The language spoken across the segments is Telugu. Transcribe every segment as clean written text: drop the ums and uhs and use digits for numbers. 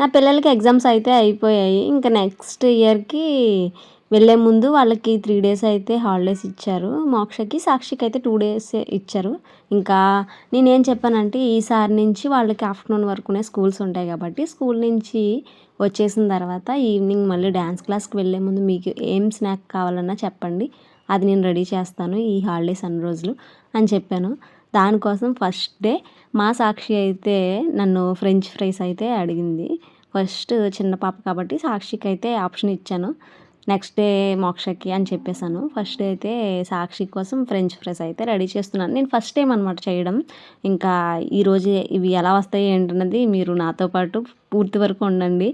నా పిల్లలకి ఎగ్జామ్స్ అయితే అయిపోయాయి. ఇంకా నెక్స్ట్ ఇయర్‌కి వెళ్ళే ముందు వాళ్ళకి 3 డేస్ అయితే హాలిడేస్ ఇచ్చారు. మోక్షకి, సాక్షికి అయితే 2 డేసే ఇచ్చారు. ఇంకా నేనేం చెప్పానంటే ఈసారి నుంచి వాళ్ళకి ఆఫ్టర్‌నూన్ వరకునే స్కూల్స్ ఉంటాయి కాబట్టి స్కూల్ నుంచి వచ్చేసిన తర్వాత ఈవినింగ్ మళ్ళీ డాన్స్ క్లాస్‌కి వెళ్ళే ముందు మీకు ఏం స్నాక్ కావాలన్నా చెప్పండి. అది నేను రెడీ చేస్తాను ఈ హాలిడేస్ అన్ని రోజులు అని చెప్పాను. దానికోసం ఫస్ట్ డే మా సాక్షి అయితే నన్ను ఫ్రెంచ్ ఫ్రైస్ అయితే అడిగింది. ఫస్ట్ చిన్న పాప కాబట్టి సాక్షికి అయితే ఆప్షన్ ఇచ్చాను. నెక్స్ట్ డే మోక్షకి అని చెప్పేసాను. ఫస్ట్ డే అయితే సాక్షి కోసం ఫ్రెంచ్ ఫ్రైస్ అయితే రెడీ చేస్తున్నాను. నేను ఫస్ట్ టైం అనమాట చేయడం. ఇంకా ఈరోజు ఇవి ఎలా వస్తాయి ఏంటన్నది మీరు నాతో పాటు పూర్తి వరకు ఉండండి.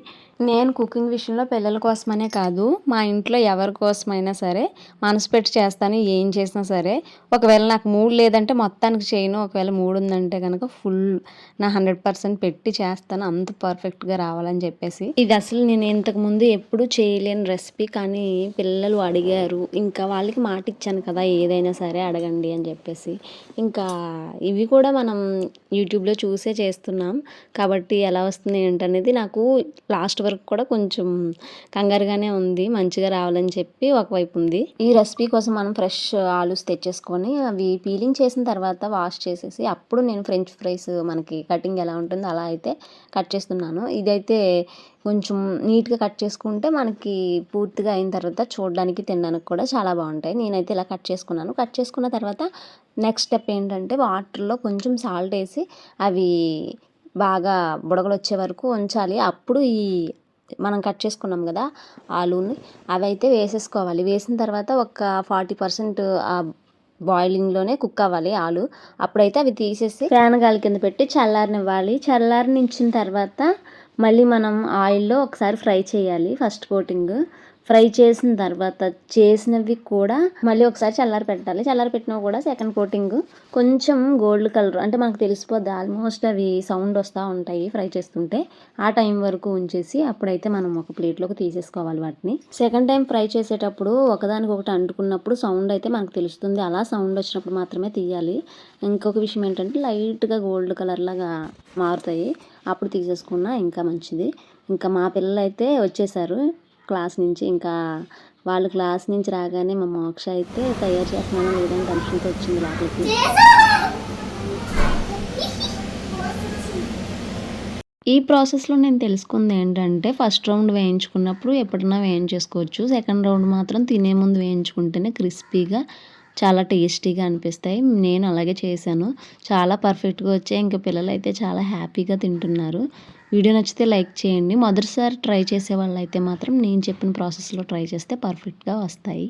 నేను కుకింగ్ విషయంలో పిల్లల కోసమనే కాదు, మా ఇంట్లో ఎవరి కోసమైనా సరే మనసు పెట్టి చేస్తాను. ఏం చేసినా సరే ఒకవేళ నాకు మూడ్ లేదంటే మొత్తానికి చేయను. ఒకవేళ మూడ్ ఉందంటే కనుక ఫుల్ నా 100% పెట్టి చేస్తాను. అంత పర్ఫెక్ట్గా రావాలని చెప్పేసి. ఇది అసలు నేను ఇంతకుముందు ఎప్పుడూ చేయలేని రెసిపీ, కానీ పిల్లలు అడిగారు. ఇంకా వాళ్ళకి మాట ఇచ్చాను కదా ఏదైనా సరే అడగండి అని చెప్పేసి. ఇంకా ఇవి కూడా మనం యూట్యూబ్లో చూసే చేస్తున్నాం కాబట్టి ఎలా వస్తుంది ఏంటనేది నాకు లాస్ట్ వరకు కూడా కొంచెం కంగారుగానే ఉంది. మంచిగా రావాలని చెప్పి ఒకవైపు ఉంది. ఈ రెసిపీ కోసం మనం ఫ్రెష్ ఆలూస్ తెచ్చేసుకొని అవి పీలింగ్ చేసిన తర్వాత వాష్ చేసేసి అప్పుడు నేను ఫ్రెంచ్ ఫ్రైస్ మనకి కటింగ్ ఎలా ఉంటుందో అలా అయితే కట్ చేస్తున్నాను. ఇదైతే కొంచెం నీట్గా కట్ చేసుకుంటే మనకి పూర్తిగా అయిన తర్వాత చూడడానికి తినడానికి కూడా చాలా బాగుంటాయి. నేనైతే ఇలా కట్ చేసుకున్నాను. కట్ చేసుకున్న తర్వాత నెక్స్ట్ స్టెప్ ఏంటంటే వాటర్లో కొంచెం సాల్ట్ వేసి అవి బాగా బుడగలు వచ్చే వరకు ఉంచాలి. అప్పుడు ఈ మనం కట్ చేసుకున్నాం కదా ఆలూని, అవి అయితే వేసేసుకోవాలి. వేసిన తర్వాత ఒక 40% బాయిలింగ్లోనే కుక్ అవ్వాలి ఆలు. అప్పుడైతే అవి తీసేసి ఫ్యాన్ గాలి కింద పెట్టి చల్లారనివ్వాలి. చల్లారనిచ్చిన తర్వాత మళ్ళీ మనం ఆయిల్లో ఒకసారి ఫ్రై చేయాలి. ఫస్ట్ కోటింగ్ ఫ్రై చేసిన తర్వాత చేసినవి కూడా మళ్ళీ ఒకసారి చల్లారి పెట్టాలి. చల్లారి పెట్టినవి కూడా సెకండ్ కోటింగ్ కొంచెం గోల్డ్ కలర్ అంటే మనకు తెలిసిపోద్ది. ఆల్మోస్ట్ అవి సౌండ్ వస్తూ ఉంటాయి ఫ్రై చేస్తుంటే. ఆ టైం వరకు ఉంచేసి అప్పుడైతే మనం ఒక ప్లేట్లోకి తీసేసుకోవాలి వాటిని. సెకండ్ టైం ఫ్రై చేసేటప్పుడు ఒకదానికొకటి అంటుకున్నప్పుడు సౌండ్ అయితే మనకు తెలుస్తుంది. అలా సౌండ్ వచ్చినప్పుడు మాత్రమే తీయాలి. ఇంకొక విషయం ఏంటంటే లైట్గా గోల్డ్ కలర్ లాగా మారుతాయి. అప్పుడు తీసేసుకున్నా ఇంకా మంచిది. ఇంకా మా పిల్లలు అయితే వచ్చేసారు క్లాస్ నుంచి. ఇంకా వాళ్ళు క్లాస్ నుంచి రాగానే మా మోక్ష అయితే తయారు చేస్తున్నానో లేదని టెన్షన్తో వచ్చింది లోపలికి. ఈ ప్రాసెస్లో నేను తెలుసుకుంది ఏంటంటే ఫస్ట్ రౌండ్ వేయించుకున్నప్పుడు ఎప్పుడైనా వేయించేసుకోవచ్చు. సెకండ్ రౌండ్ మాత్రం తినే ముందు వేయించుకుంటేనే క్రిస్పీగా చాలా టేస్టీగా అనిపిస్తాయి. నేను అలాగే చేశాను. చాలా పర్ఫెక్ట్గా వచ్చాయి. ఇంకా పిల్లలు అయితే చాలా హ్యాపీగా తింటున్నారు. వీడియో నచ్చితే లైక్ చేయండి. మొదటిసారి ట్రై చేసే వాళ్ళు అయితే మాత్రం నేను చెప్పిన ప్రాసెస్లో ట్రై చేస్తే పర్ఫెక్ట్గా వస్తాయి.